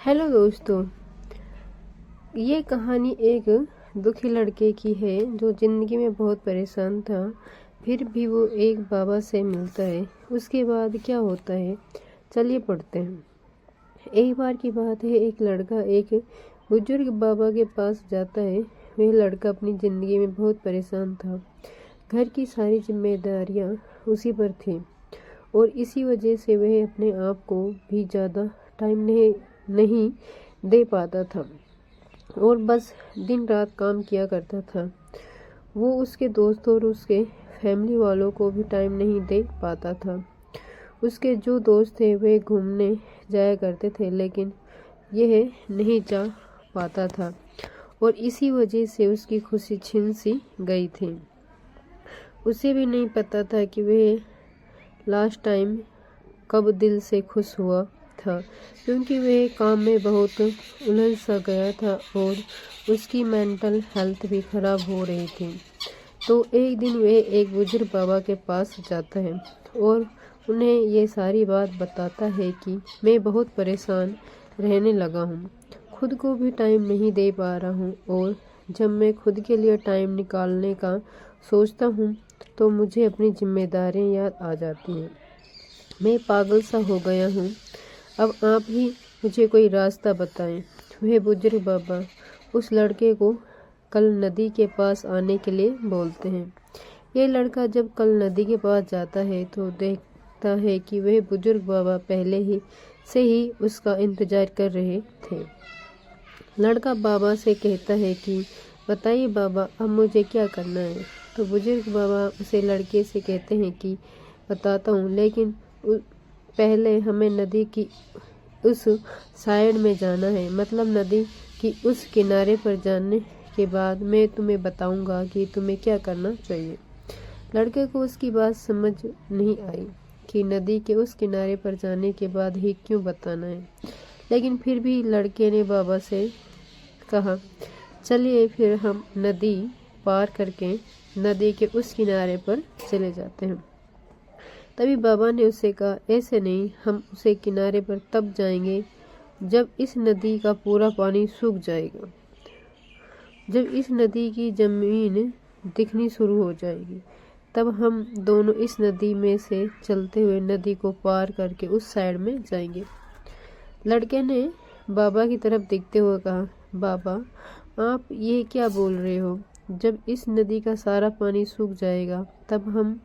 Hello दोस्तों, ये कहानी एक दुखी लड़के की है जो ज़िंदगी में बहुत परेशान था। फिर भी वो एक बाबा से मिलता है। उसके बाद क्या होता है, चलिए पढ़ते हैं। एक बार की बात है, एक लड़का एक बुजुर्ग बाबा के पास जाता है। वह लड़का अपनी ज़िंदगी में बहुत परेशान था। घर की सारी जिम्मेदारियां उसी पर थी और इसी वजह से वह अपने आप को भी ज़्यादा टाइम नहीं दे पाता था और बस दिन रात काम किया करता था। वो उसके दोस्तों और उसके फैमिली वालों को भी टाइम नहीं दे पाता था। उसके जो दोस्त थे वे घूमने जाया करते थे, लेकिन यह नहीं जा पाता था और इसी वजह से उसकी खुशी छिन सी गई थी। उसे भी नहीं पता था कि वह लास्ट टाइम कब दिल से खुश हुआ था, क्योंकि वह काम में बहुत उलझ सा गया था और उसकी मेंटल हेल्थ भी खराब हो रही थी। तो एक दिन वह एक बुजुर्ग बाबा के पास जाता है और उन्हें ये सारी बात बताता है कि मैं बहुत परेशान रहने लगा हूँ, खुद को भी टाइम नहीं दे पा रहा हूँ और जब मैं खुद के लिए टाइम निकालने का सोचता हूँ तो मुझे अपनी जिम्मेदारियाँ याद आ जाती हैं। मैं पागल सा हो गया हूँ, अब आप ही मुझे कोई रास्ता बताएं। वह बुजुर्ग बाबा उस लड़के को कल नदी के पास आने के लिए बोलते हैं। यह लड़का जब कल नदी के पास जाता है तो देखता है कि वह बुजुर्ग बाबा पहले ही से ही उसका इंतजार कर रहे थे। लड़का बाबा से कहता है कि बताइए बाबा, अब मुझे क्या करना है। तो बुजुर्ग बाबा उसे लड़के से कहते हैं कि बताता हूँ, लेकिन पहले हमें नदी की उस साइड में जाना है, मतलब नदी की उस किनारे पर जाने के बाद मैं तुम्हें बताऊंगा कि तुम्हें क्या करना चाहिए। लड़के को उसकी बात समझ नहीं आई कि नदी के उस किनारे पर जाने के बाद ही क्यों बताना है, लेकिन फिर भी लड़के ने बाबा से कहा, चलिए फिर हम नदी पार करके नदी के उस किनारे पर चले जाते हैं। तभी बाबा ने उसे कहा, ऐसे नहीं, हम उसे किनारे पर तब जाएंगे जब इस नदी का पूरा पानी सूख जाएगा, जब इस नदी की जमीन दिखनी शुरू हो जाएगी, तब हम दोनों इस नदी में से चलते हुए नदी को पार करके उस साइड में जाएंगे। लड़के ने बाबा की तरफ देखते हुए कहा, बाबा आप ये क्या बोल रहे हो, जब इस नदी का सारा पानी सूख जाएगा तब हम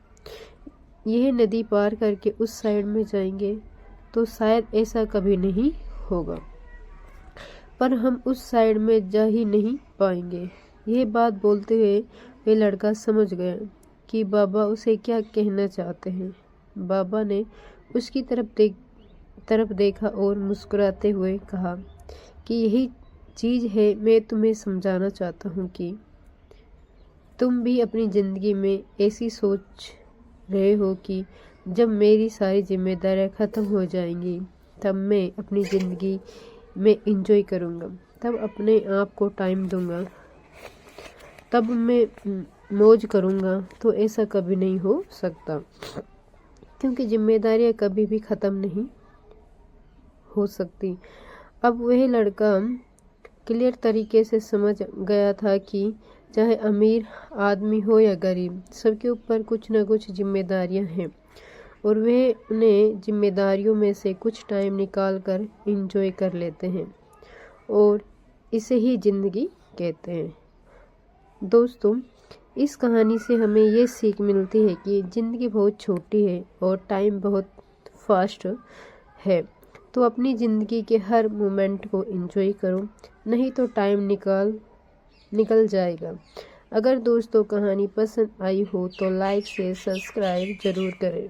यह नदी पार करके उस साइड में जाएंगे, तो शायद ऐसा कभी नहीं होगा, पर हम उस साइड में जा ही नहीं पाएंगे। यह बात बोलते हुए वे लड़का समझ गया कि बाबा उसे क्या कहना चाहते हैं। बाबा ने उसकी तरफ देखा और मुस्कुराते हुए कहा कि यही चीज़ है, मैं तुम्हें समझाना चाहता हूँ कि तुम भी अपनी ज़िंदगी में ऐसी सोच रहे हो कि जब मेरी सारी जिम्मेदारियां ख़त्म हो जाएंगी तब मैं अपनी ज़िंदगी में एंजॉय करूँगा, तब अपने आप को टाइम दूँगा, तब मैं मौज करूँगा। तो ऐसा कभी नहीं हो सकता, क्योंकि जिम्मेदारियां कभी भी ख़त्म नहीं हो सकती। अब वह लड़का क्लियर तरीके से समझ गया था कि चाहे अमीर आदमी हो या गरीब, सबके ऊपर कुछ न कुछ जिम्मेदारियां हैं और वे उन्हें जिम्मेदारियों में से कुछ टाइम निकाल कर एंजॉय कर लेते हैं और इसे ही ज़िंदगी कहते हैं। दोस्तों, इस कहानी से हमें ये सीख मिलती है कि ज़िंदगी बहुत छोटी है और टाइम बहुत फास्ट है, तो अपनी ज़िंदगी के हर मोमेंट को एंजॉय करो, नहीं तो टाइम निकल जाएगा। अगर दोस्तों कहानी पसंद आई हो तो लाइक शेयर सब्सक्राइब ज़रूर करें।